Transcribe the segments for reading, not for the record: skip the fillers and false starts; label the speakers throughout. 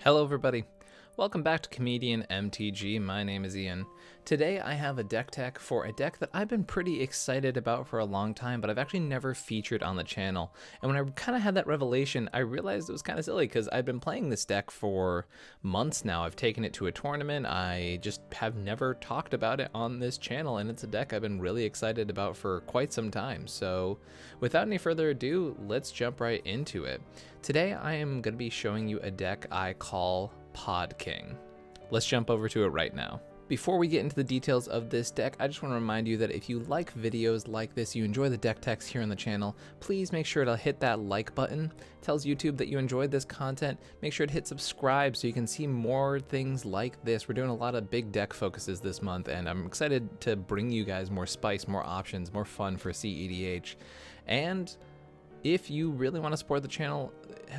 Speaker 1: Hello everybody, welcome back to ComedIan MTG. My name is Ian. Today I have a deck tech for a deck that I've been pretty excited about for a long time, but I've actually never featured on the channel. And when I kind of had that revelation, I realized it was kind of silly because I've been playing this deck for months now. I've taken it to a tournament. I just have never talked about it on this channel, and it's a deck I've been really excited about for quite some time. So without any further ado, let's jump right into it. Today I am going to be showing you a deck I call Pod King. Let's jump over to it right now. Before we get into the details of this deck, I just want to remind you that if you like videos like this, you enjoy the deck techs here on the channel, please make sure to hit that like button. It tells YouTube that you enjoyed this content. Make sure to hit subscribe so you can see more things like this. We're doing a lot of big deck focuses this month, and I'm excited to bring you guys more spice, more options, more fun for cEDH. And if you really want to support the channel,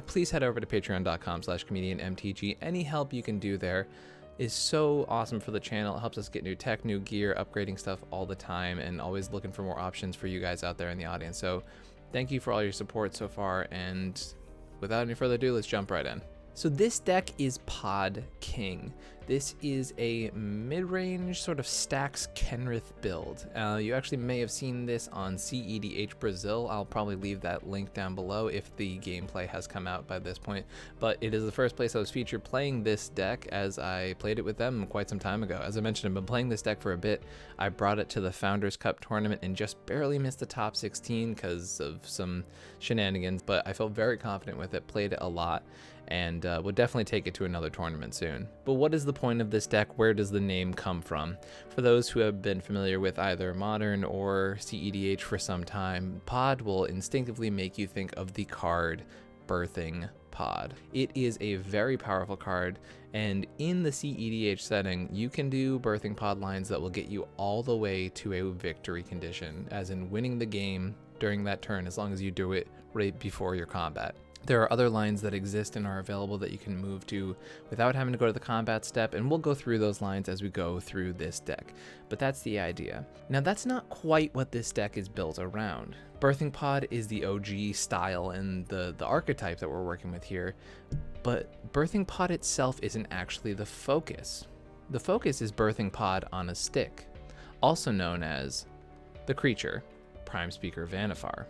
Speaker 1: please head over to patreon.com/ComedIanMTG. Any help you can do there is so awesome for the channel. It helps us get new tech, new gear, upgrading stuff all the time, and always looking for more options for you guys out there in the audience. So thank you for all your support so far, and without any further ado, let's jump right in. So this deck is Pod King. This is a mid-range sort of Stax Kenrith build. You actually may have seen this on cEDH Brazil. I'll probably leave that link down below if the gameplay has come out by this point. But it is the first place I was featured playing this deck, as I played it with them quite some time ago. As I mentioned, I've been playing this deck for a bit. I brought it to the Founders Cup tournament and just barely missed the top 16 because of some shenanigans, but I felt very confident with it, played it a lot, and would definitely take it to another tournament soon. But what is the point of this deck? Where does the name come from? For those who have been familiar with either Modern or cEDH for some time, Pod will instinctively make you think of the card Birthing Pod. It is a very powerful card, and in the cEDH setting, you can do Birthing Pod lines that will get you all the way to a victory condition, as in winning the game during that turn, as long as you do it right before your combat. There are other lines that exist and are available that you can move to without having to go to the combat step, and we'll go through those lines as we go through this deck. But that's the idea. Now, that's not quite what this deck is built around. Birthing Pod is the OG style and the archetype that we're working with here, but Birthing Pod itself isn't actually the focus. The focus is Birthing Pod on a stick, also known as the creature, Prime Speaker Vannifar.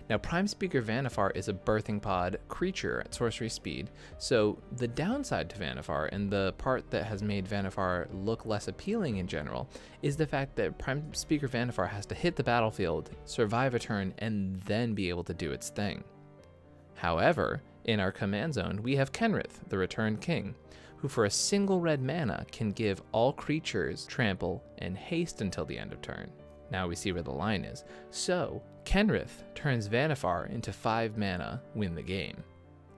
Speaker 1: Now, Prime Speaker Vannifar is a Birthing Pod creature at sorcery speed, so the downside to Vannifar, and the part that has made Vannifar look less appealing in general, is the fact that Prime Speaker Vannifar has to hit the battlefield, survive a turn, and then be able to do its thing. However, in our command zone, we have Kenrith, the Returned King, who for a single red mana can give all creatures trample and haste until the end of turn. Now we see where the line is. So, Kenrith turns Vannifar into 5 mana, win the game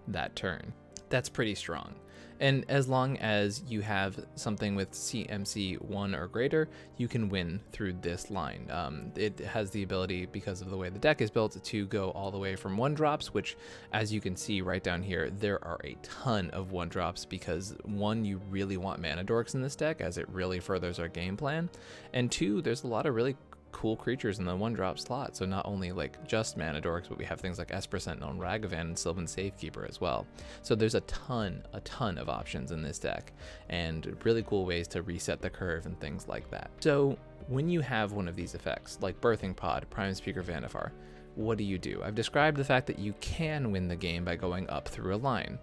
Speaker 1: that turn. That's pretty strong. And as long as you have something with CMC 1 or greater, you can win through this line. It has the ability, because of the way the deck is built, to go all the way from 1-drops, which, as you can see right down here, there are a ton of 1-drops because, 1, you really want mana dorks in this deck, as it really furthers our game plan, and 2, there's a lot of really cool creatures in the 1-drop slot. So not only like just mana dorks, but we have things like Esper Sentinel and Ragavan and Sylvan Safekeeper as well. So there's a ton of options in this deck, and really cool ways to reset the curve and things like that. So when you have one of these effects, like Birthing Pod, Prime Speaker Vannifar, what do? I've described the fact that you can win the game by going up through a line.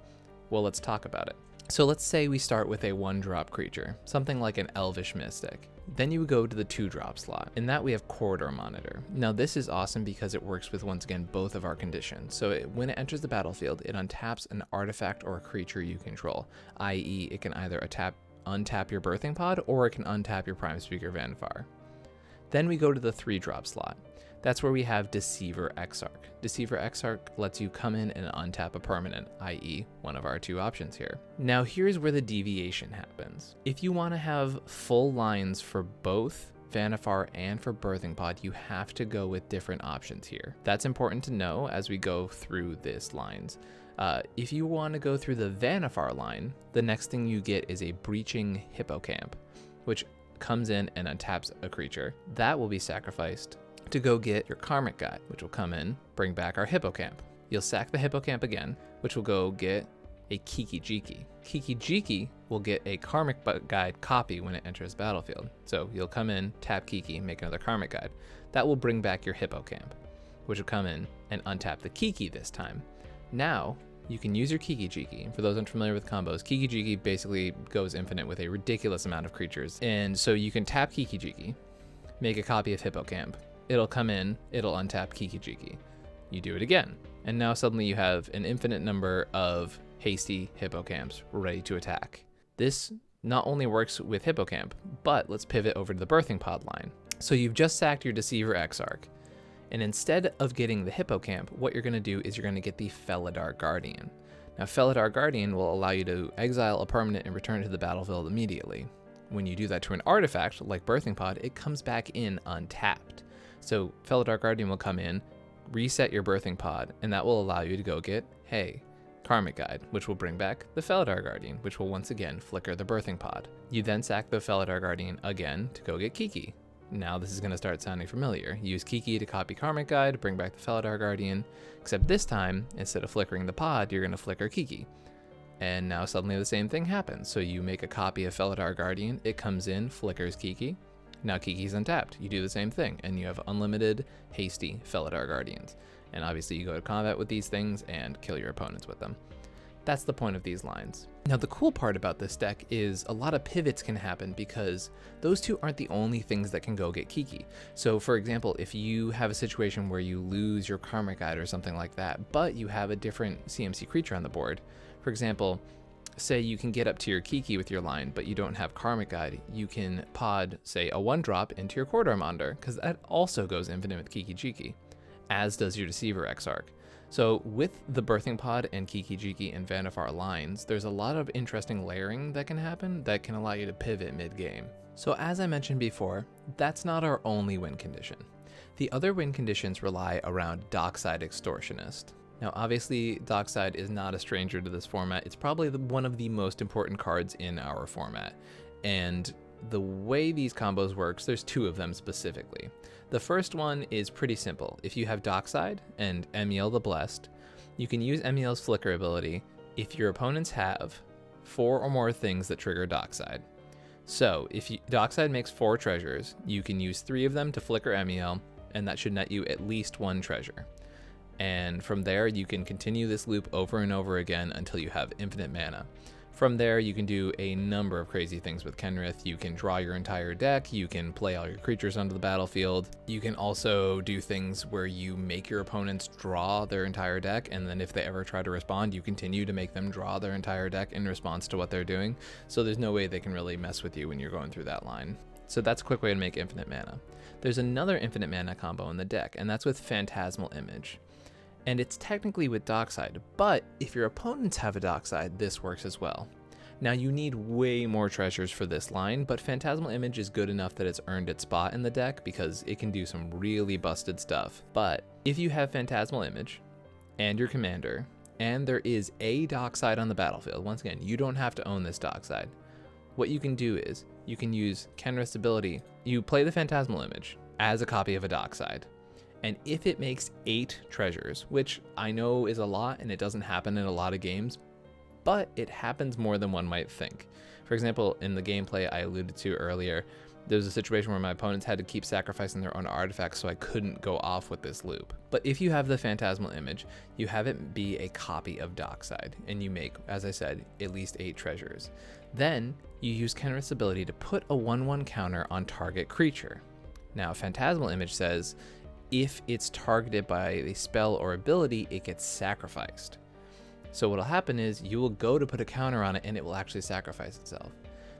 Speaker 1: Well, let's talk about it. So let's say we start with a 1-drop creature, something like an Elvish Mystic. Then you would go to the 2-drop slot. In that we have Corridor Monitor. Now this is awesome because it works with, once again, both of our conditions. So when it enters the battlefield, it untaps an artifact or a creature you control, i.e. it can either untap your Birthing Pod, or it can untap your Prime Speaker Vannifar. Then we go to the 3-drop slot. That's where we have Deceiver Exarch. Deceiver Exarch lets you come in and untap a permanent, i.e. one of our 2 options here. Now here's where the deviation happens. If you want to have full lines for both Vannifar and for Birthing Pod, you have to go with different options here. That's important to know as we go through this lines. If you want to go through the Vannifar line, the next thing you get is a Breaching Hippocamp, which comes in and untaps a creature. That will be sacrificed to go get your Karmic Guide, which will come in, bring back our Hippocamp. You'll sack the Hippocamp again, which will go get a cEDH. cEDH will get a Karmic Guide copy when it enters the battlefield. So you'll come in, tap Kiki, make another Karmic Guide. That will bring back your Hippocamp, which will come in and untap the Kiki this time. Now, you can use your cEDH. For those unfamiliar with combos, cEDH basically goes infinite with a ridiculous amount of creatures. And so you can tap cEDH, make a copy of Hippocamp. It'll come in, it'll untap cEDH. You do it again, and now suddenly you have an infinite number of hasty Hippocamps ready to attack. This not only works with Hippocamp, but let's pivot over to the Birthing Pod line. So you've just sacked your Deceiver Exarch. And instead of getting the Hippocamp, what you're going to do is you're going to get the Felidar Guardian. Now, Felidar Guardian will allow you to exile a permanent and return it to the battlefield immediately. When you do that to an artifact, like Birthing Pod, it comes back in untapped. So Felidar Guardian will come in, reset your Birthing Pod, and that will allow you to go get, hey, Karmic Guide, which will bring back the Felidar Guardian, which will once again flicker the Birthing Pod. You then sack the Felidar Guardian again to go get Kiki. Now this is going to start sounding familiar. Use Kiki to copy Karmic Guide, bring back the Felidar Guardian, except this time, instead of flickering the pod, you're going to flicker Kiki. And now suddenly the same thing happens. So you make a copy of Felidar Guardian, it comes in, flickers Kiki. Now Kiki's untapped. You do the same thing, and you have unlimited hasty Felidar Guardians. And obviously you go to combat with these things and kill your opponents with them. That's the point of these lines. Now the cool part about this deck is a lot of pivots can happen because those two aren't the only things that can go get Kiki. So for example, if you have a situation where you lose your Karmic Guide or something like that, but you have a different CMC creature on the board, for example, say you can get up to your Kiki with your line, but you don't have Karmic Guide, you can pod, say, a 1-drop into your Quartermander, because that also goes infinite with cEDH, as does your Deceiver Exarch. So with the Birthing Pod and cEDH and Vannifar lines, there's a lot of interesting layering that can happen that can allow you to pivot mid-game. So as I mentioned before, that's not our only win condition. The other win conditions rely around Dockside Extortionist. Now obviously, Dockside is not a stranger to this format. It's probably one of the most important cards in our format. And the way these combos works, there's two of them specifically. The first one is pretty simple. If you have Dockside and Emiel the Blessed, you can use Emiel's Flicker ability if your opponents have 4 or more things that trigger Dockside. So if Dockside makes 4 treasures, you can use 3 of them to Flicker Emiel, and that should net you at least 1 treasure. And from there, you can continue this loop over and over again until you have infinite mana. From there, you can do a number of crazy things with Kenrith. You can draw your entire deck, you can play all your creatures onto the battlefield. You can also do things where you make your opponents draw their entire deck, and then if they ever try to respond, you continue to make them draw their entire deck in response to what they're doing. So there's no way they can really mess with you when you're going through that line. So that's a quick way to make infinite mana. There's another infinite mana combo in the deck, and that's with Phantasmal Image. And it's technically with Dockside, but if your opponents have a Dockside, this works as well. Now you need way more treasures for this line, but Phantasmal Image is good enough that it's earned its spot in the deck because it can do some really busted stuff. But if you have Phantasmal Image and your commander, and there is a Dockside on the battlefield, once again, you don't have to own this Dockside. What you can do is you can use Kenrith's ability. You play the Phantasmal Image as a copy of a Dockside. And if it makes 8 treasures, which I know is a lot and it doesn't happen in a lot of games, but it happens more than one might think. For example, in the gameplay I alluded to earlier, there was a situation where my opponents had to keep sacrificing their own artifacts so I couldn't go off with this loop. But if you have the Phantasmal Image, you have it be a copy of Dockside, and you make, as I said, at least 8 treasures. Then you use Kenrith's ability to put a 1/1 counter on target creature. Now, Phantasmal Image says, if it's targeted by a spell or ability, it gets sacrificed. So what'll happen is you will go to put a counter on it and it will actually sacrifice itself.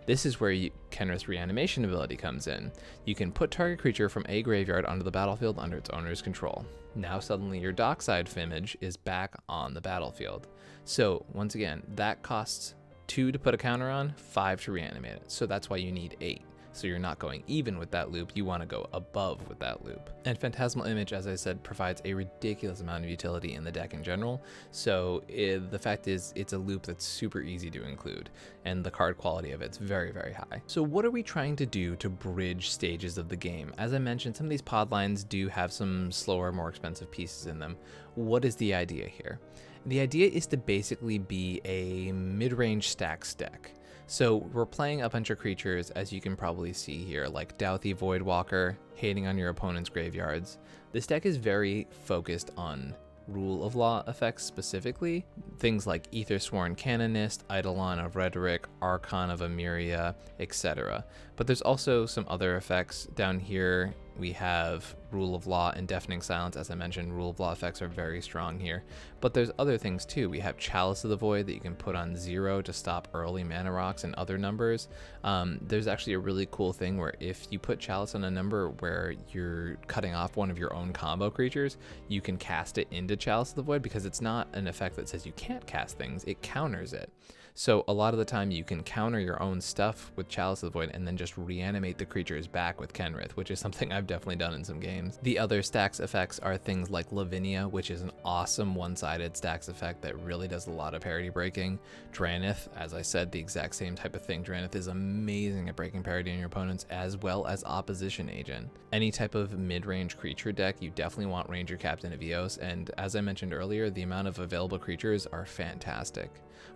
Speaker 1: This is where Kenrith's reanimation ability comes in. You can put target creature from a graveyard onto the battlefield under its owner's control. Now suddenly your Dockside image is back on the battlefield. So once again, that costs 2 to put a counter on, 5 to reanimate it. So that's why you need 8. So you're not going even with that loop, you want to go above with that loop. And Phantasmal Image, as I said, provides a ridiculous amount of utility in the deck in general. So the fact is, it's a loop that's super easy to include, and the card quality of it's very, very high. So what are we trying to do to bridge stages of the game? As I mentioned, some of these pod lines do have some slower, more expensive pieces in them. What is the idea here? The idea is to basically be a mid-range Stax deck. So we're playing a bunch of creatures, as you can probably see here, like Douthie Voidwalker, hating on your opponent's graveyards. This deck is very focused on rule of law effects specifically, things like Aethersworn Canonist, Eidolon of Rhetoric, Archon of Emeria, etc. But there's also some other effects down here. We have Rule of Law and Deafening Silence. As I mentioned, Rule of Law effects are very strong here. But there's other things too. We have Chalice of the Void that you can put on 0 to stop early mana rocks and other numbers. There's actually a really cool thing where if you put Chalice on a number where you're cutting off one of your own combo creatures, you can cast it into Chalice of the Void, because it's not an effect that says you can't cast things, it counters it. So a lot of the time you can counter your own stuff with Chalice of the Void and then just reanimate the creatures back with Kenrith, which is something I've definitely done in some games. The other Stax effects are things like Lavinia, which is an awesome one-sided Stax effect that really does a lot of parity breaking. Drannith, as I said, the exact same type of thing. Drannith is amazing at breaking parity on your opponents, as well as Opposition Agent. Any type of mid-range creature deck, you definitely want Ranger Captain of Eos, and as I mentioned earlier, the amount of available creatures are fantastic.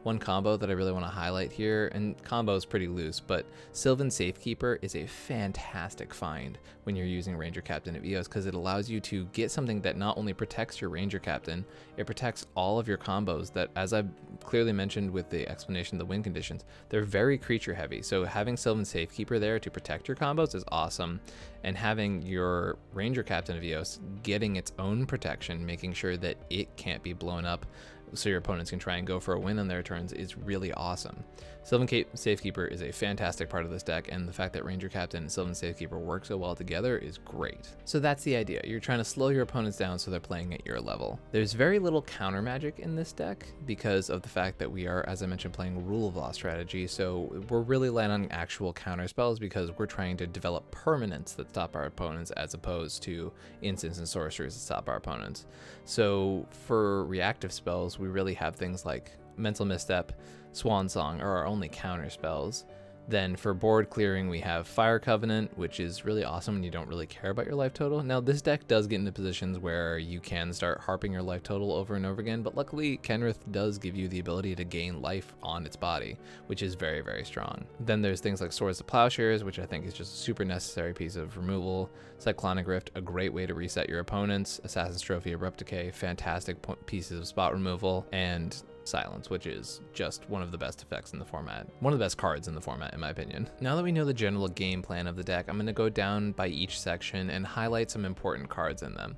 Speaker 1: One combo that I really want to highlight here, and combo is pretty loose, but Sylvan Safekeeper is a fantastic find when you're using Ranger Captain of Eos, because it allows you to get something that not only protects your Ranger Captain, it protects all of your combos that, as I clearly mentioned with the explanation of the win conditions, they're very creature heavy. So having Sylvan Safekeeper there to protect your combos is awesome, and having your Ranger Captain of Eos getting its own protection, making sure that it can't be blown up so your opponents can try and go for a win on their turns, is really awesome. Sylvan Safekeeper is a fantastic part of this deck, and the fact that Ranger Captain and Sylvan Safekeeper work so well together is great. So that's the idea. You're trying to slow your opponents down so they're playing at your level. There's very little counter magic in this deck because of the fact that we are, as I mentioned, playing Rule of Law strategy, so we're really relying on actual counter spells because we're trying to develop permanents that stop our opponents as opposed to instants and sorceries that stop our opponents. So for reactive spells, we really have things like Mental Misstep, Swan Song are our only counter spells. Then for board clearing, we have Fire Covenant, which is really awesome when you don't really care about your life total. Now, this deck does get into positions where you can start harping your life total over and over again, but luckily Kenrith does give you the ability to gain life on its body, which is very, very strong. Then there's things like Swords of Plowshares, which I think is just a super necessary piece of removal. Cyclonic Rift, a great way to reset your opponents. Assassin's Trophy, Abrupt Decay, fantastic pieces of spot removal. And Silence, which is just one of the best effects in the format. One of the best cards in the format, in my opinion. Now that we know the general game plan of the deck, I'm going to go down by each section and highlight some important cards in them.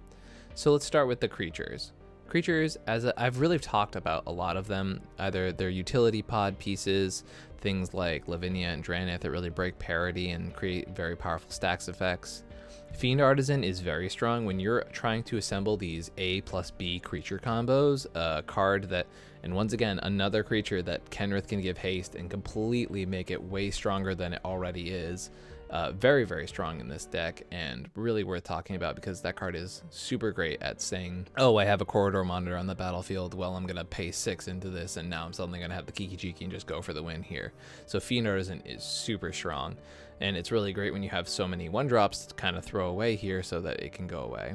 Speaker 1: So let's start with the creatures. Creatures, I've really talked about a lot of them, either their utility pod pieces, things like Lavinia and Drannith that really break parity and create very powerful Stax effects. Fiend Artisan is very strong when you're trying to assemble these A plus B creature combos, a card that, and once again, another creature that Kenrith can give haste and completely make it way stronger than it already is. Very, very strong in this deck and really worth talking about because that card is super great at saying, oh, I have a corridor monitor on the battlefield, well, I'm going to pay 6 into this and now I'm suddenly going to have the Kiki Jiki and just go for the win here. So Fiend Artisan is super strong. And it's really great when you have so many 1-drops to kind of throw away here so that it can go away.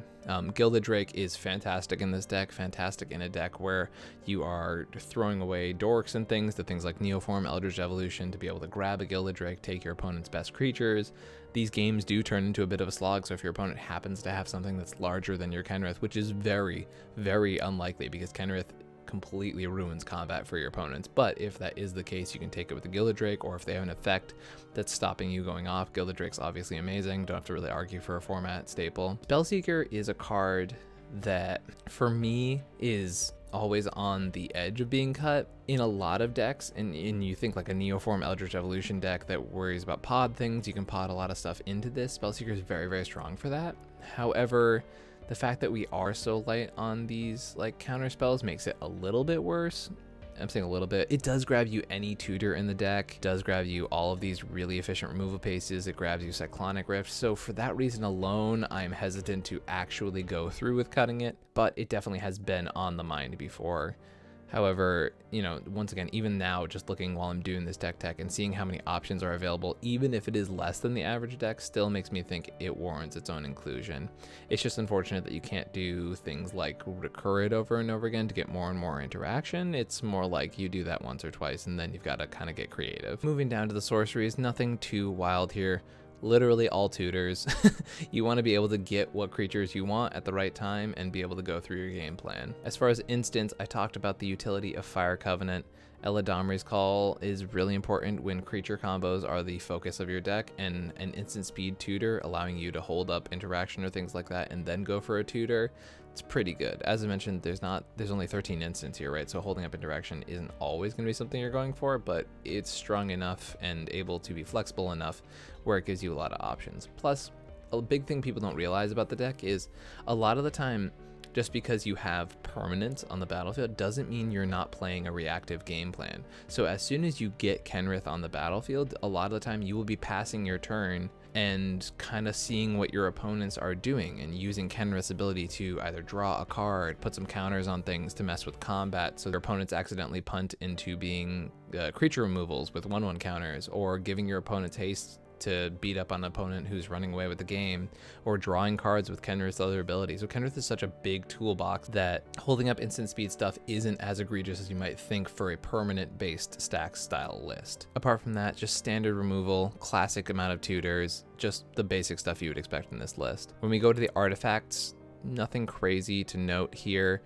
Speaker 1: Gilded Drake is fantastic in this deck, fantastic in a deck where you are throwing away dorks and things to things like Neoform, Eldritch Evolution to be able to grab a Gilded Drake, take your opponent's best creatures. These games do turn into a bit of a slog, so if your opponent happens to have something that's larger than your Kenrith, which is very, very unlikely because Kenrith completely ruins combat for your opponents, but if that is the case, you can take it with the Gilded Drake, or if they have an effect that's stopping you going off. Gilded Drake's obviously amazing, don't have to really argue for a format staple. Spellseeker is a card that for me is always on the edge of being cut in a lot of decks, and you think like a Neoform Eldritch Evolution deck that worries about pod things, you can pod a lot of stuff into this. Spellseeker is very, very strong for that. However, the fact that we are so light on these like counter spells makes it a little bit worse. I'm saying a little bit. It does grab you any tutor in the deck, it does grab you all of these really efficient removal paces, it grabs you Cyclonic Rift, so for that reason alone, I'm hesitant to actually go through with cutting it, but it definitely has been on the mind before. However, you know, once again, even now, just looking while I'm doing this deck tech and seeing how many options are available, even if it is less than the average deck, still makes me think it warrants its own inclusion. It's just unfortunate that you can't do things like recur it over and over again to get more and more interaction. It's more like you do that once or twice and then you've got to kind of get creative. Moving down to the sorceries, nothing too wild here. Literally all tutors. You want to be able to get what creatures you want at the right time and be able to go through your game plan. As far as instants, I talked about the utility of Fire Covenant. Eladamri's Call is really important when creature combos are the focus of your deck, and an instant speed tutor allowing you to hold up interaction or things like that and then go for a tutor. It's pretty good. As I mentioned, there's only 13 instants here, right? So holding up interaction isn't always going to be something you're going for, but it's strong enough and able to be flexible enough where it gives you a lot of options. Plus, a big thing people don't realize about the deck is a lot of the time, just because you have permanence on the battlefield doesn't mean you're not playing a reactive game plan. So as soon as you get Kenrith on the battlefield, a lot of the time you will be passing your turn and kind of seeing what your opponents are doing and using Kenrith's ability to either draw a card, put some counters on things to mess with combat so your opponents accidentally punt into being creature removals with 1/1 counters, or giving your opponents haste to beat up on an opponent who's running away with the game, or drawing cards with Kenrith's other abilities. So Kenrith is such a big toolbox that holding up instant speed stuff isn't as egregious as you might think for a permanent based Stax style list. Apart from that, just standard removal, classic amount of tutors, just the basic stuff you would expect in this list. When we go to the artifacts, nothing crazy to note here.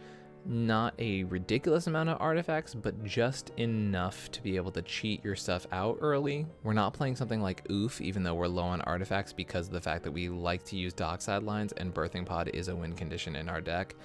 Speaker 1: Not a ridiculous amount of artifacts, but just enough to be able to cheat your stuff out early. We're not playing something like Oof, even though we're low on artifacts because of the fact that we like to use Dockside lines, and Birthing Pod is a win condition in our deck.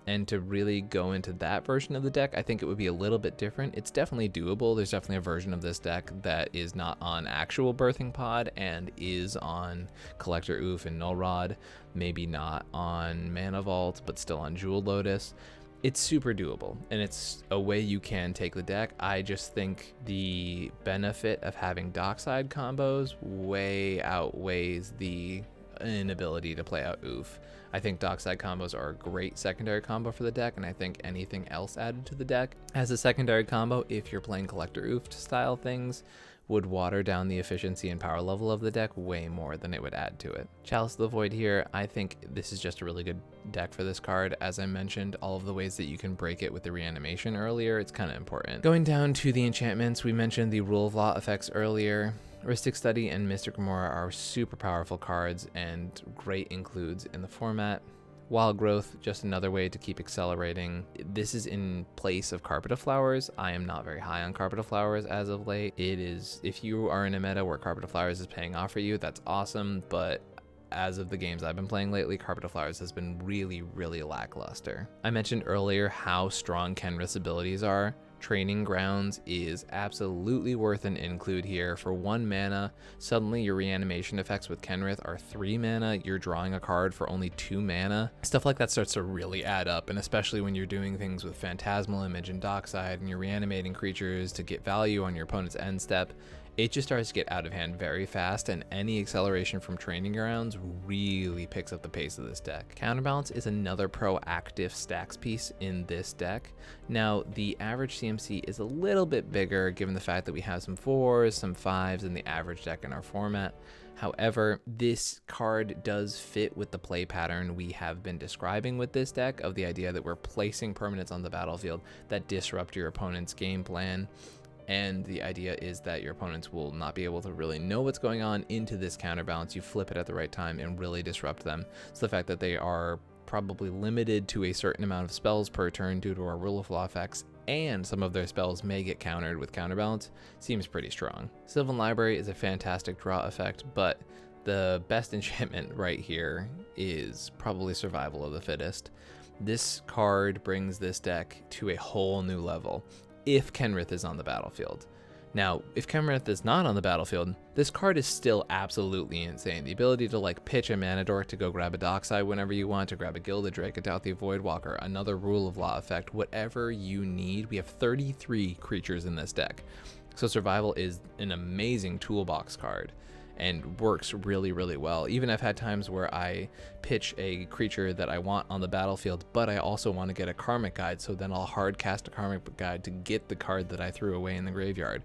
Speaker 1: And to really go into that version of the deck, I think it would be a little bit different. It's definitely doable. There's definitely a version of this deck that is not on actual Birthing Pod and is on Collector Oof and Null Rod, maybe not on Mana Vault, but still on Jewel Lotus. It's super doable, and it's a way you can take the deck. I just think the benefit of having Dockside combos way outweighs the inability to play out Oof. I think Dockside combos are a great secondary combo for the deck, and I think anything else added to the deck as a secondary combo, if you're playing Collector Oof style things, would water down the efficiency and power level of the deck way more than it would add to it. Chalice of the Void here, I think this is just a really good deck for this card. As I mentioned, all of the ways that you can break it with the reanimation earlier, it's kind of important. Going down to the enchantments, we mentioned the Rule of Law effects earlier. Rhystic Study and Mystic Remora are super powerful cards and great includes in the format. Wild Growth, just another way to keep accelerating. This is in place of Carpet of Flowers. I am not very high on Carpet of Flowers as of late. It is, if you are in a meta where Carpet of Flowers is paying off for you, that's awesome, but as of the games I've been playing lately, Carpet of Flowers has been really, really lackluster. I mentioned earlier how strong Kenrith's abilities are. Training Grounds is absolutely worth an include here. For 1 mana, suddenly your reanimation effects with Kenrith are 3 mana, you're drawing a card for only 2 mana. Stuff like that starts to really add up, and especially when you're doing things with Phantasmal Image and Dockside and you're reanimating creatures to get value on your opponent's end step, it just starts to get out of hand very fast, and any acceleration from Training Grounds really picks up the pace of this deck. Counterbalance is another proactive Stax piece in this deck. Now, the average CMC is a little bit bigger given the fact that we have some 4s, some 5s in the average deck in our format. However, this card does fit with the play pattern we have been describing with this deck, of the idea that we're placing permanents on the battlefield that disrupt your opponent's game plan. And the idea is that your opponents will not be able to really know what's going on into this counterbalance. You flip it at the right time and really disrupt them. So the fact that they are probably limited to a certain amount of spells per turn due to our Rule of Law effects, and some of their spells may get countered with counterbalance, seems pretty strong. Sylvan Library is a fantastic draw effect, but the best enchantment right here is probably Survival of the Fittest. This card brings this deck to a whole new level if Kenrith is on the battlefield. Now, if Kenrith is not on the battlefield, this card is still absolutely insane. The ability to like pitch a Mana Dork to go grab a Dockside whenever you want, to grab a Gilded Drake, a Douthia Voidwalker, another Rule of Law effect, whatever you need. We have 33 creatures in this deck. So Survival is an amazing toolbox card. and works really, really well. Even I've had times where I pitch a creature that I want on the battlefield, but I also want to get a Karmic Guide, so then I'll hard cast a Karmic Guide to get the card that I threw away in the graveyard.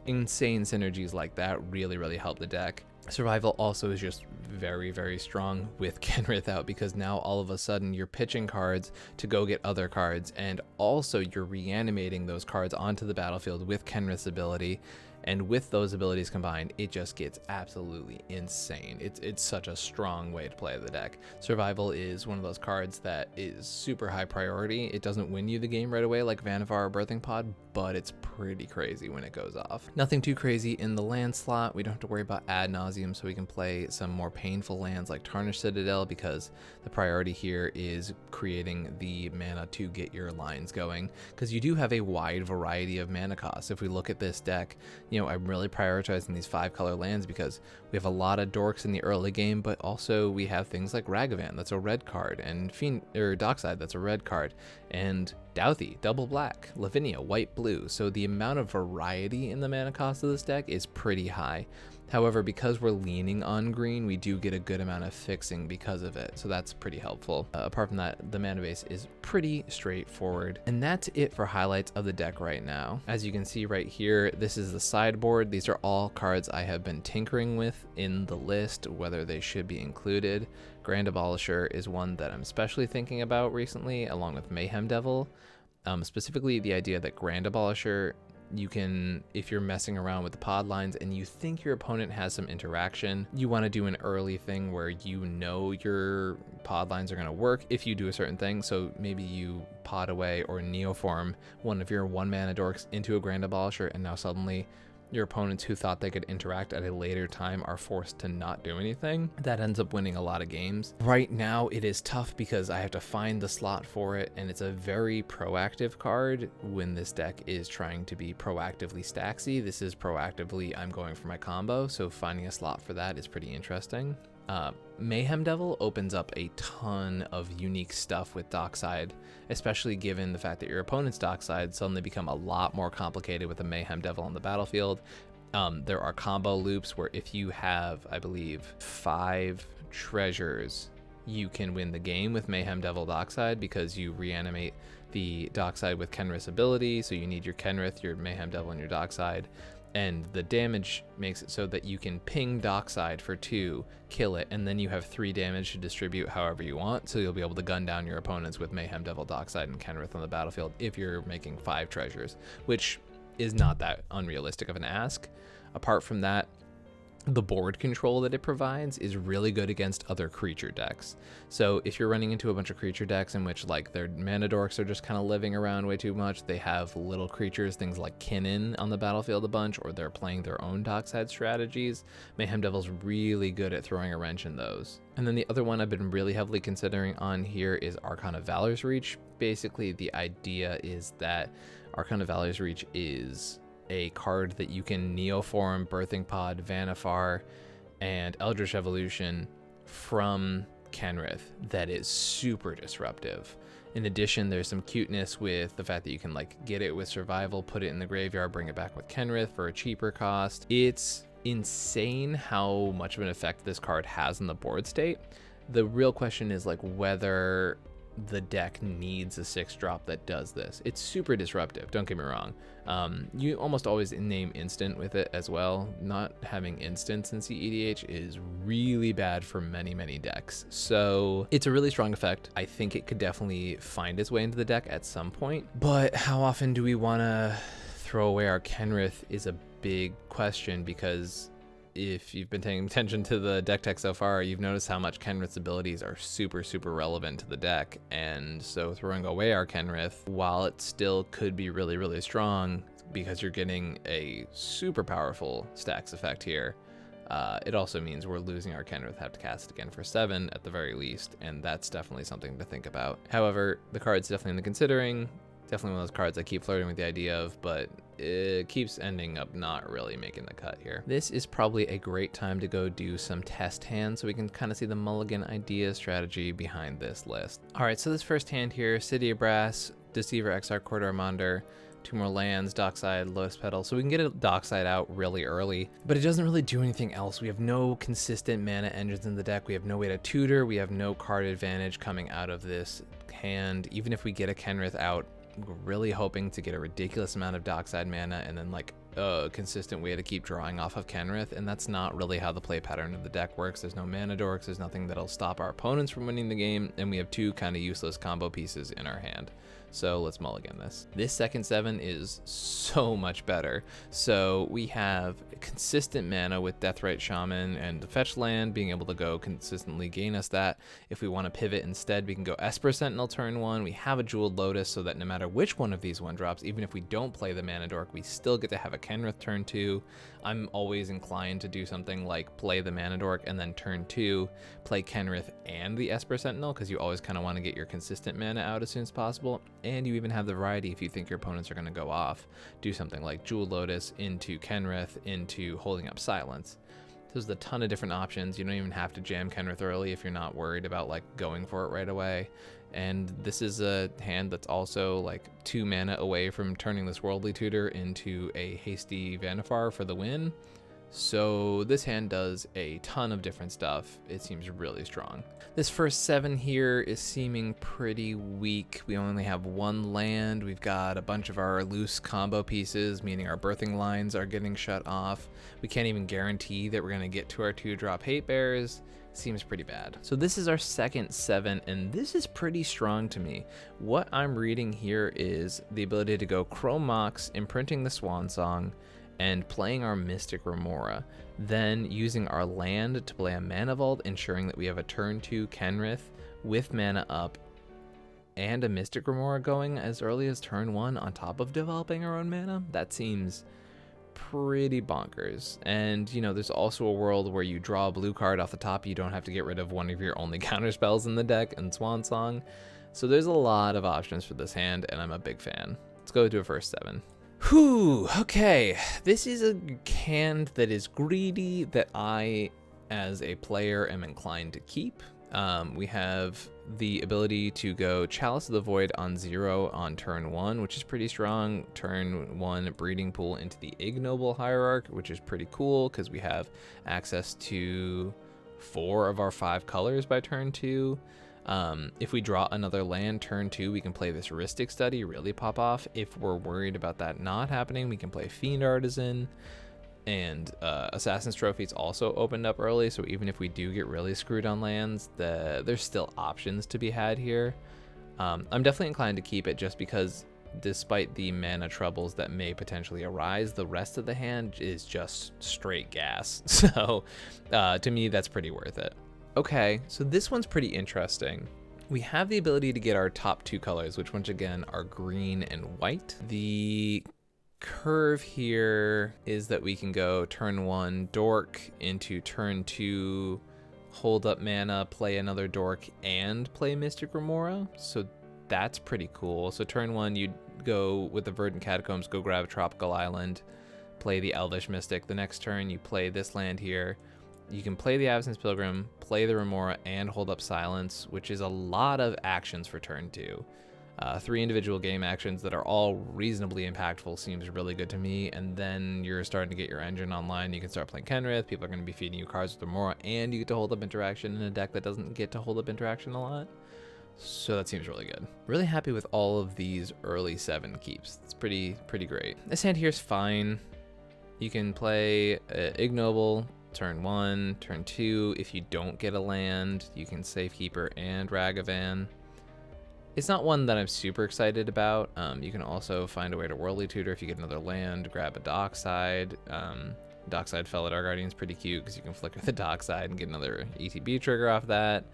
Speaker 1: Insane synergies like that really, really help the deck. Survival also is just very, very strong with Kenrith out, because now all of a sudden you're pitching cards to go get other cards, and also you're reanimating those cards onto the battlefield with Kenrith's ability. And with those abilities combined, it just gets absolutely insane. It's such a strong way to play the deck. Survival is one of those cards that is super high priority. It doesn't win you the game right away like Vanavar or Birthing Pod, but it's pretty crazy when it goes off. Nothing too crazy in the land slot. We don't have to worry about ad nauseum, so we can play some more painful lands like Tarnished Citadel, because the priority here is creating the mana to get your lines going, because you do have a wide variety of mana costs. If we look at this deck, you know, I'm really prioritizing these 5-color lands because we have a lot of dorks in the early game, but also we have things like Ragavan, that's a red card, and Dockside, that's a red card, and Douthie, double black, Lavinia, white, blue. So the amount of variety in the mana cost of this deck is pretty high. However, because we're leaning on green, we do get a good amount of fixing because of it, so that's pretty helpful. Apart from that, the mana base is pretty straightforward. And that's it for highlights of the deck right now. As you can see right here, this is the sideboard. These are all cards I have been tinkering with in the list, whether they should be included. Grand Abolisher is one that I'm especially thinking about recently, along with Mayhem Devil. Specifically the idea that Grand Abolisher, you can, if you're messing around with the pod lines and you think your opponent has some interaction, you want to do an early thing where you know your pod lines are going to work if you do a certain thing. So maybe you pod away or neoform one of your 1-mana dorks into a Grand Abolisher, and now suddenly your opponents who thought they could interact at a later time are forced to not do anything. That ends up winning a lot of games. Right now it is tough because I have to find the slot for it, and it's a very proactive card when this deck is trying to be proactively stacksy. This is proactively, I'm going for my combo, so finding a slot for that is pretty interesting. Mayhem Devil opens up a ton of unique stuff with Dockside, especially given the fact that your opponent's Dockside suddenly become a lot more complicated with a Mayhem Devil on the battlefield. There are combo loops where if you have, I believe, 5 treasures, you can win the game with Mayhem Devil Dockside, because you reanimate the Dockside with Kenrith's ability, so you need your Kenrith, your Mayhem Devil, and your Dockside. And the damage makes it so that you can ping Dockside for 2, kill it, and then you have 3 damage to distribute however you want, so you'll be able to gun down your opponents with Mayhem Devil, Dockside, and Kenrith on the battlefield if you're making 5 treasures, which is not that unrealistic of an ask. Apart from that, the board control that it provides is really good against other creature decks. So if you're running into a bunch of creature decks in which like their mana dorks are just kind of living around way too much, they have little creatures, things like Kinnan on the battlefield a bunch, or they're playing their own Dockside strategies, Mayhem Devil's really good at throwing a wrench in those. And then the other one I've been really heavily considering on here is Archon of Valor's Reach. Basically the idea is that Archon of Valor's Reach is a card that you can neoform, Birthing Pod, Vanavar, and Eldritch Evolution from Kenrith that is super disruptive. In addition, there's some cuteness with the fact that you can like get it with Survival, put it in the graveyard, bring it back with Kenrith for a cheaper cost. It's insane how much of an effect this card has on the board state. The real question is like whether the deck needs a 6-drop that does this. It's super disruptive, don't get me wrong. You almost always name instant with it as well. Not having instants in cEDH is really bad for many, many decks. So it's a really strong effect. I think it could definitely find its way into the deck at some point, but how often do we want to throw away our Kenrith is a big question, because if you've been paying attention to the deck tech so far, you've noticed how much Kenrith's abilities are super, super relevant to the deck. And so throwing away our Kenrith, while it still could be really, really strong because you're getting a super powerful Stax effect here, it also means we're losing our Kenrith, have to cast it again for 7 at the very least, and that's definitely something to think about. However, the card's definitely in the considering. Definitely one of those cards I keep flirting with the idea of, but it keeps ending up not really making the cut here. This is probably a great time to go do some test hands so we can kind of see the Mulligan idea strategy behind this list. All right, so this first hand here, City of Brass, Deceiver, Exarch, Court Armander, 2 more lands, dockside, lowest pedal. So we can get a dockside out really early, but it doesn't really do anything else. We have no consistent mana engines in the deck. We have no way to tutor. We have no card advantage coming out of this hand. Even if we get a Kenrith out, we're really hoping to get a ridiculous amount of dockside mana and then like a consistent way to keep drawing off of Kenrith, and that's not really how the play pattern of the deck works. There's no mana dorks, there's nothing that'll stop our opponents from winning the game, and we have 2 kind of useless combo pieces in our hand. So let's mulligan this. This second 7 is so much better. So we have consistent mana with Deathrite Shaman and the fetch land, being able to go consistently gain us that. If we want to pivot instead, we can go Esper Sentinel turn 1. We have a Jeweled Lotus so that no matter which one of these 1-drops, even if we don't play the mana dork, we still get to have a Kenrith turn 2. I'm always inclined to do something like play the mana dork and then turn 2, play Kenrith and the Esper Sentinel, because you always kind of want to get your consistent mana out as soon as possible. And you even have the variety if you think your opponents are going to go off. Do something like Jewel Lotus into Kenrith into Holding Up Silence. There's a ton of different options. You don't even have to jam Kenrith early if you're not worried about like going for it right away. And this is a hand that's also like 2 mana away from turning this Worldly Tutor into a hasty Vannifar for the win. So this hand does a ton of different stuff. It seems really strong. This first 7 here is seeming pretty weak. We only have 1 land. We've got a bunch of our loose combo pieces, meaning our birthing lines are getting shut off. We can't even guarantee that we're going to get to our 2-drop Hate Bears. Seems pretty bad. So this is our second 7, and this is pretty strong to me. What I'm reading here is the ability to go Chrome Mox, imprinting the Swan Song, and playing our Mystic Remora, then using our land to play a Mana Vault, ensuring that we have a turn 2 Kenrith with mana up and a Mystic Remora going as early as turn 1 on top of developing our own mana. That seems pretty bonkers. And you know, there's also a world where you draw a blue card off the top, you don't have to get rid of one of your only counter spells in the deck and Swan Song. So there's a lot of options for this hand, and I'm a big fan. Let's go to a first 7. Whew, okay. This is a hand that is greedy that I, as a player, am inclined to keep. We have the ability to go Chalice of the Void on 0 on turn 1, which is pretty strong. Turn 1 Breeding Pool into the Ignoble Hierarch, which is pretty cool because we have access to 4 of our 5 colors by turn 2. If we draw another land turn 2, we can play this Rhystic Study, really pop off. If we're worried about that not happening, we can play Fiend Artisan. And Assassin's Trophy's also opened up early, so even if we do get really screwed on lands, there's still options to be had here. I'm definitely inclined to keep it just because despite the mana troubles that may potentially arise, the rest of the hand is just straight gas. So to me, that's pretty worth it. Okay, so this one's pretty interesting. We have the ability to get our top 2 colors, which once again are green and white. The curve here is that we can go turn 1 Dork into turn 2 hold up mana, play another Dork, and play Mystic Remora. So that's pretty cool. So turn 1, you'd go with the Verdant Catacombs, go grab a Tropical Island, play the Elvish Mystic. The next turn, you play this land here. You can play the Absence Pilgrim, play the Remora, and hold up Silence, which is a lot of actions for turn 2. 3 individual game actions that are all reasonably impactful seems really good to me. And then you're starting to get your engine online. You can start playing Kenrith. People are going to be feeding you cards with Remora, and you get to hold up interaction in a deck that doesn't get to hold up interaction a lot. So that seems really good. Really happy with all of these early 7 keeps. It's pretty great. This hand here is fine. You can play Ignoble turn 1, turn 2. If you don't get a land, you can Safekeeper and Ragavan. It's not one that I'm super excited about. You can also find a way to Worldly Tutor if you get another land, grab a Dockside. Dockside Felidar Guardian is pretty cute because you can flicker the Dockside and get another ETB trigger off that.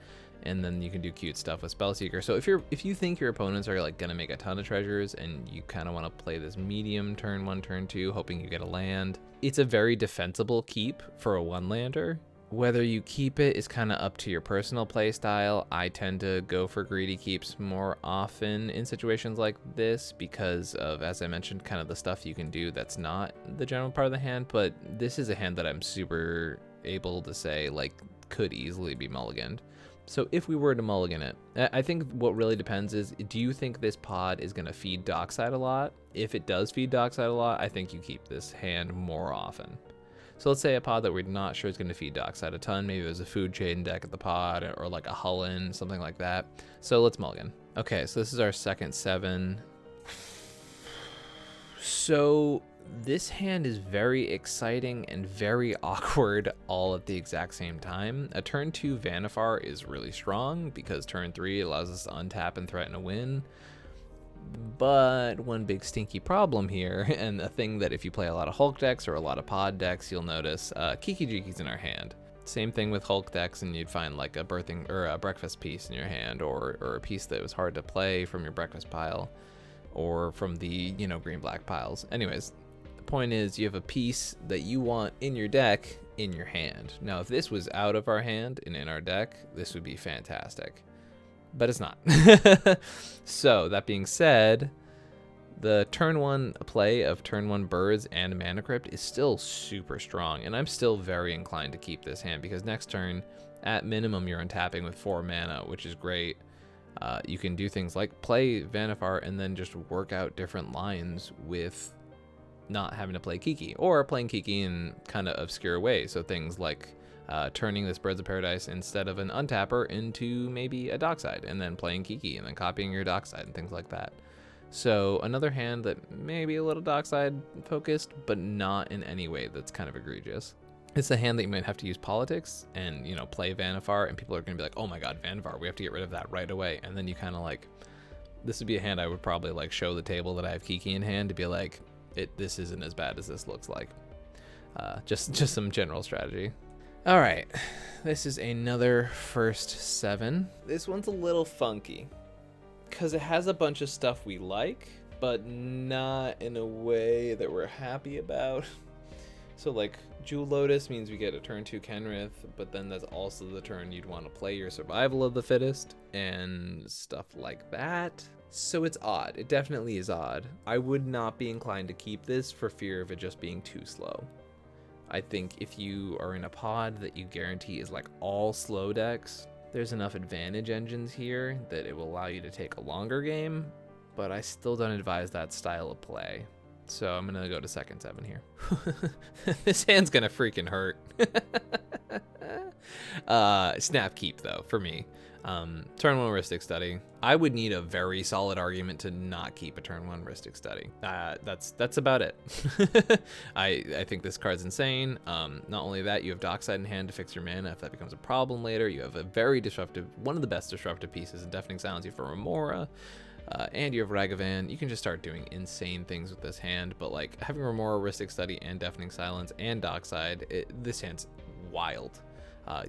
Speaker 1: And then you can do cute stuff with Spellseeker. So if you think your opponents are like gonna make a ton of treasures and you kind of want to play this medium turn 1, turn 2, hoping you get a land, it's a very defensible keep for a 1-lander. Whether you keep it is kind of up to your personal play style. I tend to go for greedy keeps more often in situations like this because of, as I mentioned, kind of the stuff you can do that's not the general part of the hand. But this is a hand that I'm super able to say like could easily be mulliganed. So if we were to mulligan it, I think what really depends is, do you think this pod is going to feed Dockside a lot? If it does feed Dockside a lot, I think you keep this hand more often. So let's say a pod that we're not sure is going to feed Dockside a ton. Maybe there's a food chain deck at the pod, or like a Hullen, something like that. So let's mulligan. Okay, so this is our second 7. So this hand is very exciting and very awkward all at the exact same time. A turn 2 Vannifar is really strong because turn 3 allows us to untap and threaten a win. But one big stinky problem here, and a thing that if you play a lot of Hulk decks or a lot of pod decks, you'll notice, Kiki Jiki's in our hand. Same thing with Hulk decks, and you'd find like a birthing or a breakfast piece in your hand, or a piece that was hard to play from your breakfast pile, or from the, you know, green-black piles. Anyways, the point is you have a piece that you want in your deck in your hand. Now, if this was out of our hand and in our deck, this would be fantastic. But it's not. So that being said, the turn 1 play of turn 1 birds and mana crypt is still super strong, and I'm still very inclined to keep this hand because next turn, at minimum, you're untapping with 4 mana, which is great. You can do things like play Vannifar and then just work out different lines with not having to play Kiki, or playing Kiki in kind of obscure ways. So things like turning this Birds of Paradise instead of an untapper into maybe a Dockside, and then playing Kiki and then copying your Dockside and things like that. So another hand that may be a little Dockside focused, but not in any way that's kind of egregious. It's a hand that you might have to use politics and, you know, play Vannifar, and people are going to be like, oh my god, Vannifar, we have to get rid of that right away. And then you kind of like, this would be a hand I would probably like show the table that I have Kiki in hand to be like, this isn't as bad as this looks like. Just some general strategy. All right, this is another first 7. This one's a little funky because it has a bunch of stuff we like, but not in a way that we're happy about. So like Jewel Lotus means we get a turn 2 Kenrith, but then that's also the turn you'd want to play your Survival of the Fittest and stuff like that. So it's odd. It definitely is odd. I would not be inclined to keep this for fear of it just being too slow. I think if you are in a pod that you guarantee is like all slow decks, there's enough advantage engines here that it will allow you to take a longer game, but I still don't advise that style of play. So I'm gonna go to second 7 here. This hand's gonna freaking hurt. Snap keep though, for me. Turn 1 Rhystic Study. I would need a very solid argument to not keep a turn 1 Rhystic Study. That's about it. I think this card's insane. Not only that, you have Dockside in hand to fix your mana if that becomes a problem later. You have a very disruptive, one of the best disruptive pieces in Deafening Silence for Remora. And you have Ragavan. You can just start doing insane things with this hand, but like having Remora, Rhystic Study, and Deafening Silence, and Dockside, this hand's wild.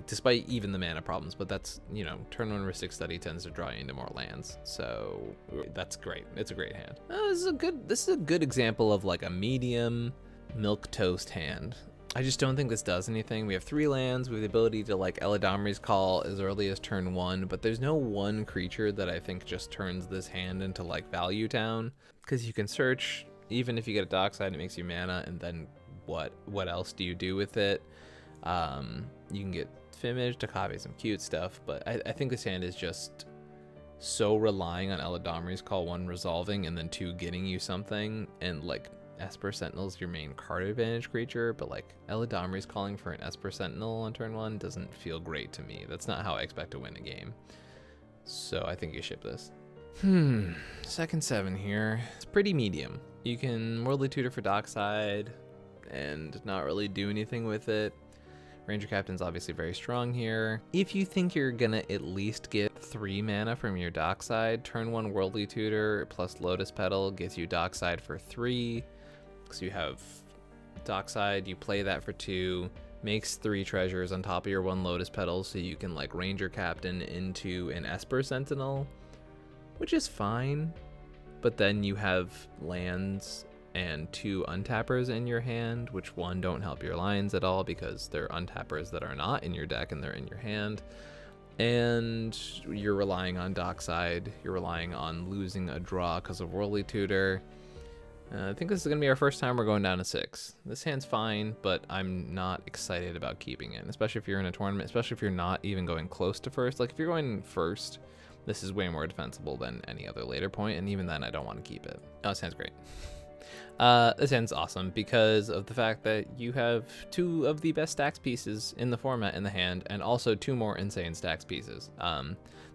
Speaker 1: Despite even the mana problems, but that's, you know, turn 1 Rhystic Study tends to draw you into more lands, so that's great. It's a great hand. This is a good example of like a medium milquetoast hand. I just don't think this does anything. We have 3 lands. We have the ability to like Eladamri's Call as early as turn 1, but there's no one creature that I think just turns this hand into like Value Town, because you can search. Even if you get a Dockside, it makes you mana, and then what else do you do with it? You can get Fimage to copy some cute stuff, but I think this hand is just so relying on Eladamri's Call, 1 resolving and then 2 getting you something, and like Esper Sentinel's your main card advantage creature, but like Eladamri's calling for an Esper Sentinel on turn 1 doesn't feel great to me. That's not how I expect to win a game. So I think you ship this. Second 7 here. It's pretty medium. You can Worldly Tutor for Dockside and not really do anything with it. Ranger Captain's obviously very strong here. If you think you're gonna at least get 3 mana from your Dockside, turn 1 Worldly Tutor plus Lotus Petal gets you Dockside for 3. So you have Dockside, you play that for 2, makes 3 treasures on top of your 1 Lotus Petal, so you can like Ranger Captain into an Esper Sentinel, which is fine. But then you have lands and 2 untappers in your hand, which 1 don't help your lines at all because they're untappers that are not in your deck and they're in your hand. And you're relying on Dockside, you're relying on losing a draw because of Worldly Tutor. I think this is going to be our first time we're going down to 6. This hand's fine, but I'm not excited about keeping it, especially if you're in a tournament, especially if you're not even going close to first. Like, if you're going first, this is way more defensible than any other later point, and even then, I don't want to keep it. Oh, this hand's great. This hand's awesome because of the fact that you have 2 of the best Stax pieces in the format in the hand, and also 2 more insane Stax pieces.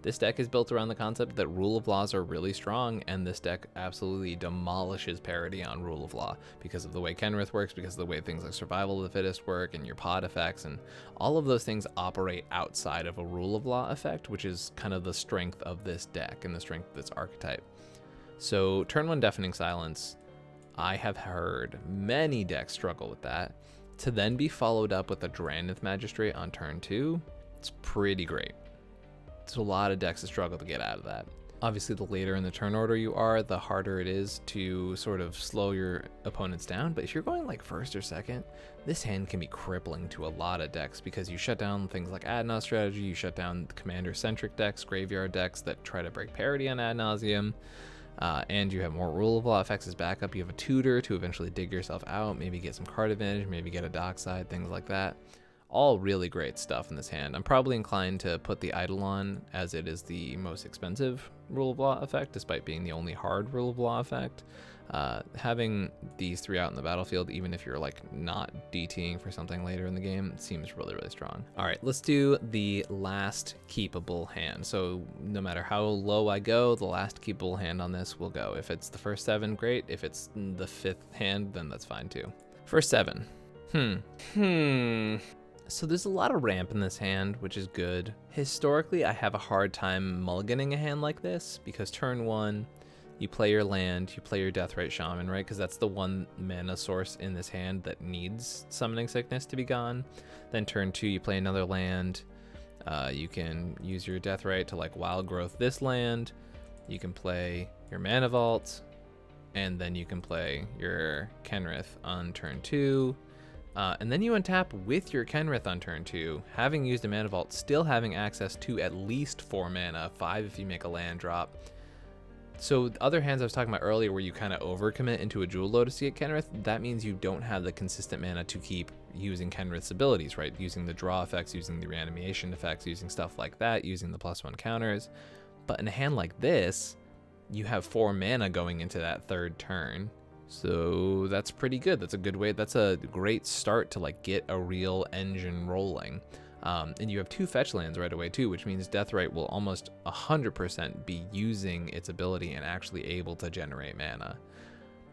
Speaker 1: This deck is built around the concept that rule of laws are really strong, and this deck absolutely demolishes parity on rule of law because of the way Kenrith works, because of the way things like survival of the fittest work, and your pod effects, and all of those things operate outside of a rule of law effect, which is kind of the strength of this deck and the strength of this archetype. So turn 1 Deafening Silence, I have heard many decks struggle with that. To then be followed up with a Drannith Magistrate on turn 2, it's pretty great. It's a lot of decks that struggle to get out of that. Obviously, the later in the turn order you are, the harder it is to sort of slow your opponents down. But if you're going like first or second, this hand can be crippling to a lot of decks because you shut down things like Ad Nauseam strategy, you shut down commander-centric decks, graveyard decks that try to break parity on Ad Nauseam. And you have more rule of law effects as backup. You have a tutor to eventually dig yourself out, maybe get some card advantage, maybe get a dockside, things like that. All really great stuff in this hand. I'm probably inclined to put the Eidolon as it is the most expensive rule of law effect, despite being the only hard rule of law effect. Having these 3 out in the battlefield, even if you're like not DTing for something later in the game, seems really, really strong. All right, let's do the last keepable hand. So no matter how low I go, the last keepable hand on this will go. If it's the first 7, great. If it's the 5th hand, then that's fine too. First 7. So there's a lot of ramp in this hand, which is good. Historically, I have a hard time mulliganing a hand like this because turn 1, you play your land, you play your Deathrite Shaman, right? Because that's the one mana source in this hand that needs Summoning Sickness to be gone. Then turn 2, you play another land. You can use your Deathrite to like Wild Growth this land. You can play your Mana Vault, and then you can play your Kenrith on turn 2. And then you untap with your Kenrith on turn 2, having used a Mana Vault, still having access to at least 4 mana, 5 if you make a land drop. So the other hands I was talking about earlier where you kind of overcommit into a Jewel Lotus to get Kenrith, that means you don't have the consistent mana to keep using Kenrith's abilities, right? Using the draw effects, using the reanimation effects, using stuff like that, using the +1 counters. But in a hand like this, you have 4 mana going into that 3rd turn. So that's pretty good. That's a good way. That's a great start to like get a real engine rolling. And you have 2 fetch lands right away too, which means Deathrite will almost 100% be using its ability and actually able to generate mana.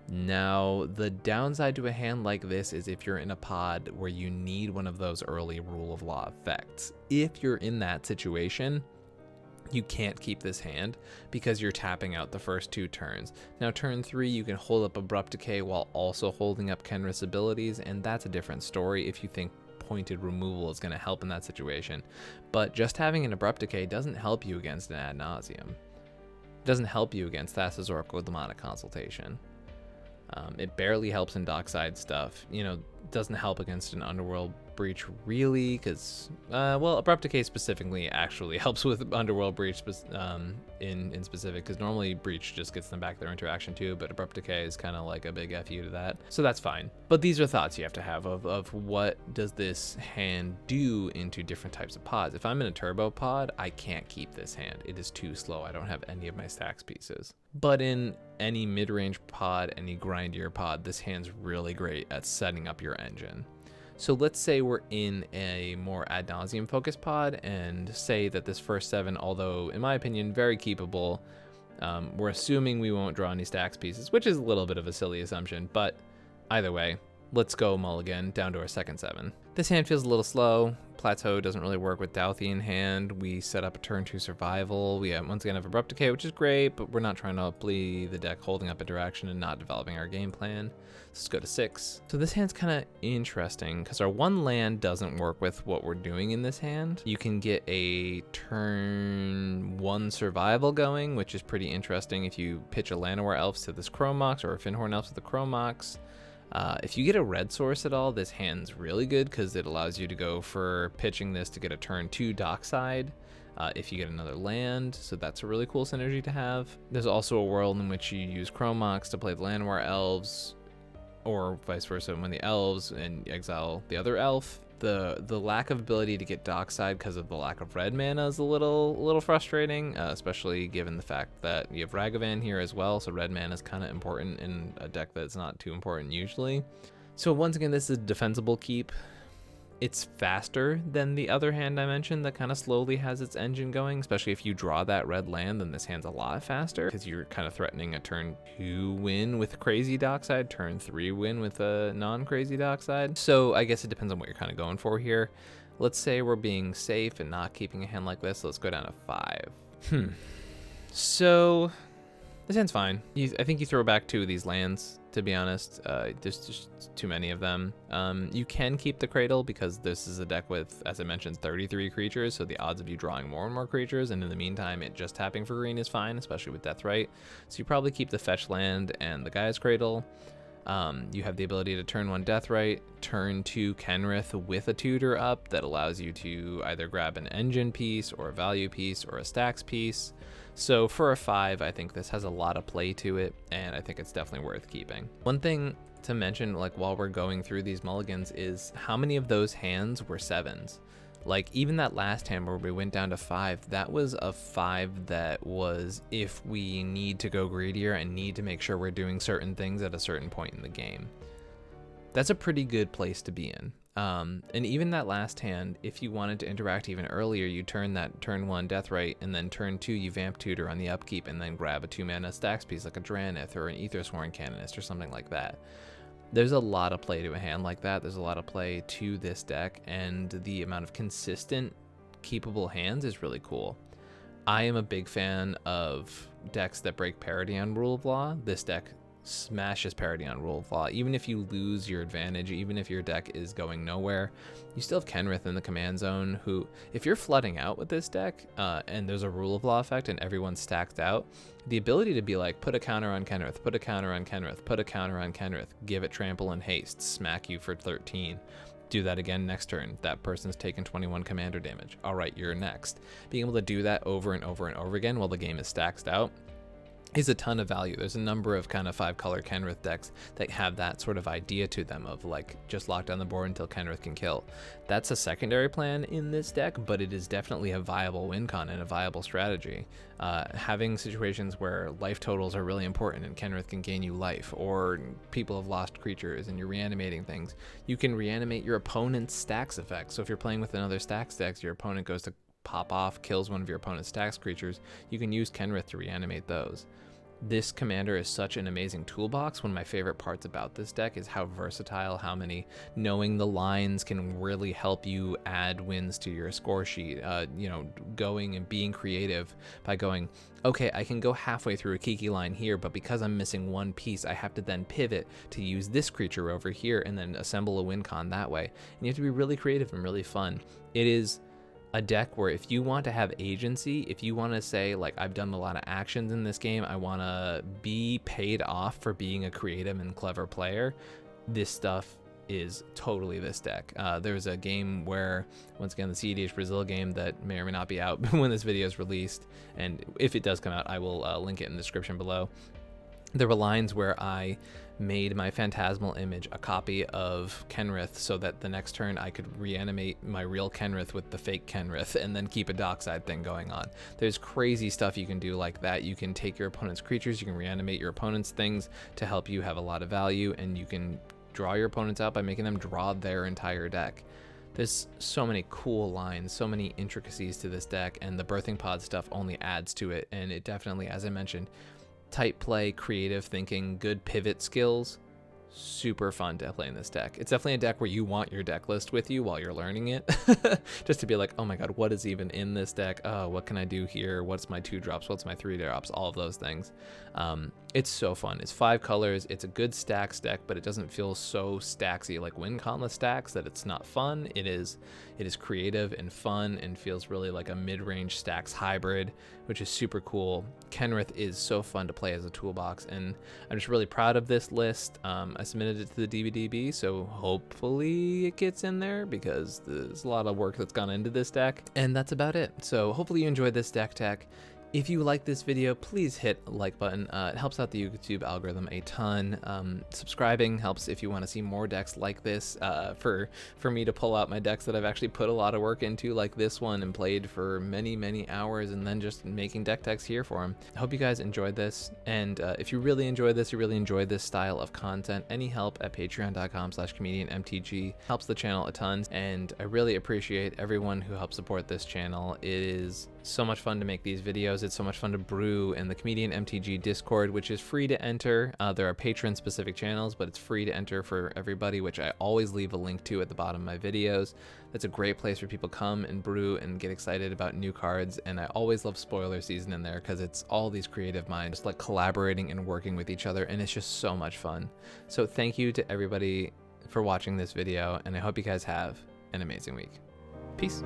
Speaker 1: Now, the downside to a hand like this is if you're in a pod where you need one of those early rule of law effects. If you're in that situation, you can't keep this hand because you're tapping out the first 2 turns. Now turn 3, you can hold up Abrupt Decay while also holding up Kenrith's abilities, and that's a different story if you think pointed removal is going to help in that situation. But just having an Abrupt Decay doesn't help you against an Ad Nauseam. It doesn't help you against Thassa's Oracle with Demonic Consultation. It barely helps in dockside stuff. You know, doesn't help against an Underworld Breach really, because well, Abrupt Decay specifically actually helps with Underworld Breach in specific, because normally Breach just gets them back their interaction too, but Abrupt Decay is kind of like a big FU to that, so that's fine. But these are thoughts you have to have of what does this hand do into different types of pods. If I'm in a turbo pod, I can't keep this hand. It is too slow. I don't have any of my Stax pieces. But in any mid-range pod, any grindier pod, this hand's really great at setting up your engine. So let's say we're in a more ad nauseam focused pod and say that this first 7, although in my opinion very keepable, we're assuming we won't draw any Stax pieces, which is a little bit of a silly assumption, but either way, let's go Mulligan down to our second 7. This hand feels a little slow. Plateau doesn't really work with Dauthi in hand. We set up a turn 2 survival. We once again have Abrupt Decay, which is great, but we're not trying to play the deck holding up interaction and not developing our game plan. Let's go to 6. So this hand's kind of interesting because our 1 land doesn't work with what we're doing in this hand. You can get a turn 1 survival going, which is pretty interesting if you pitch a Llanowar Elves to this Chromox or a Finhorn Elves to the Chromox. If you get a red source at all, this hand's really good because it allows you to go for pitching this to get a turn 2 dockside. if you get another land, so that's a really cool synergy to have. There's also a world in which you use Chromox to play the Llanowar elves, or vice versa when the elves, and exile the other elf. The lack of ability to get Dockside because of the lack of red mana is a little frustrating, especially given the fact that you have Ragavan here as well, so red mana is kind of important in a deck that's not too important usually. So once again, this is a defensible keep. It's faster than the other hand I mentioned that kind of slowly has its engine going, especially if you draw that red land, then this hand's a lot faster because you're kind of threatening a turn 2 win with crazy Dockside, turn 3 win with a non-crazy Dockside. So I guess it depends on what you're kind of going for here. Let's say we're being safe and not keeping a hand like this. So let's go down to 5. So this hand's fine. I think you throw back 2 of these lands, to be honest. There's just too many of them. You can keep the Cradle because this is a deck with, as I mentioned, 33 creatures, so the odds of you drawing more and more creatures, and in the meantime it just tapping for green is fine, especially with Deathrite. So you probably keep the fetch land and the Guy's Cradle. You have the ability to turn 1 Deathrite, turn 2 Kenrith with a tutor up that allows you to either grab an engine piece or a value piece or a Stax piece. So for a 5, I think this has a lot of play to it, and I think it's definitely worth keeping. One thing to mention, like while we're going through these mulligans, is how many of those hands were 7s. Like even that last hand where we went down to 5, that was a 5 that was if we need to go greedier and need to make sure we're doing certain things at a certain point in the game. That's a pretty good place to be in. And even that last hand, if you wanted to interact even earlier, you turn that turn 1 Deathrite, and then turn 2 you vamp tutor on the upkeep, and then grab a 2-mana Stax piece like a Dranith or an Aethersworn Canonist or something like that. There's a lot of play to a hand like that. There's a lot of play to this deck, and the amount of consistent keepable hands is really cool. I am a big fan of decks that break parity on Rule of Law. This deck smashes parity on Rule of Law. Even if you lose your advantage, even if your deck is going nowhere, you still have Kenrith in the command zone, who, if you're flooding out with this deck, and there's a Rule of Law effect and everyone's stacked out, the ability to be like, put a counter on Kenrith, put a counter on Kenrith, put a counter on Kenrith, give it trample and haste, smack you for 13. Do that again next turn. That person's taken 21 commander damage. All right, you're next. Being able to do that over and over and over again while the game is stacked out is a ton of value. There's a number of kind of 5-color Kenrith decks that have that sort of idea to them of like, just lock down the board until Kenrith can kill. That's a secondary plan in this deck, but it is definitely a viable win con and a viable strategy. Having situations where life totals are really important and Kenrith can gain you life, or people have lost creatures and you're reanimating things, you can reanimate your opponent's Stax effect. So if you're playing with another Stax deck, your opponent goes to pop off, kills one of your opponent's Stax creatures, you can use Kenrith to reanimate those. This commander is such an amazing toolbox. One of my favorite parts about this deck is how versatile, how many knowing the lines can really help you add wins to your score sheet. You know, going and being creative by going, okay, I can go halfway through a Kiki line here, but because I'm missing one piece, I have to then pivot to use this creature over here and then assemble a win con that way. And you have to be really creative and really fun. It is a deck where if you want to have agency, if you want to say like, I've done a lot of actions in this game, I want to be paid off for being a creative and clever player, this stuff is totally this deck. There's a game where, once again, the cEDH Brazil game that may or may not be out when this video is released, and if it does come out, I will link it in the description below. There were lines where I made my phantasmal image a copy of Kenrith so that the next turn I could reanimate my real Kenrith with the fake Kenrith and then keep a Dockside thing going on. There's crazy stuff you can do like that. You can take your opponent's creatures, you can reanimate your opponent's things to help you have a lot of value, and you can draw your opponents out by making them draw their entire deck. There's so many cool lines, so many intricacies to this deck, and the birthing pod stuff only adds to it, and it definitely, as I mentioned, tight play, creative thinking, good pivot skills, super fun to play in this deck. It's definitely a deck where you want your deck list with you while you're learning it, just to be like, oh my god, what is even in this deck? Oh, what can I do here? What's my 2 drops? What's my 3 drops? All of those things. It's so fun. It's 5 colors. It's a good Stax deck, but it doesn't feel so Staxy like win conless Stax that it's not fun. It is creative and fun and feels really like a mid-range Stax hybrid, which is super cool. Kenrith is so fun to play as a toolbox, and I'm just really proud of this list. submitted it to the DBDB, so hopefully it gets in there because there's a lot of work that's gone into this deck. And that's about it. So hopefully you enjoyed this deck tech. If you like this video, please hit the like button. It helps out the YouTube algorithm a ton. Subscribing helps if you want to see more decks like this, for me to pull out my decks that I've actually put a lot of work into, like this one, and played for many hours, and then just making deck techs here for them. I hope you guys enjoyed this, and if you really enjoyed this, you really enjoyed this style of content, any help at patreon.com/ComedIanMTG helps the channel a ton, and I really appreciate everyone who helps support this channel. It is so much fun to make these videos. It's so much fun to brew in the ComedIan MTG Discord, which is free to enter. There are patron specific channels, but it's free to enter for everybody, which I always leave a link to at the bottom of my videos. That's a great place where people come and brew and get excited about new cards. And I always love spoiler season in there because it's all these creative minds just like collaborating and working with each other. And it's just so much fun. So thank you to everybody for watching this video. And I hope you guys have an amazing week. Peace.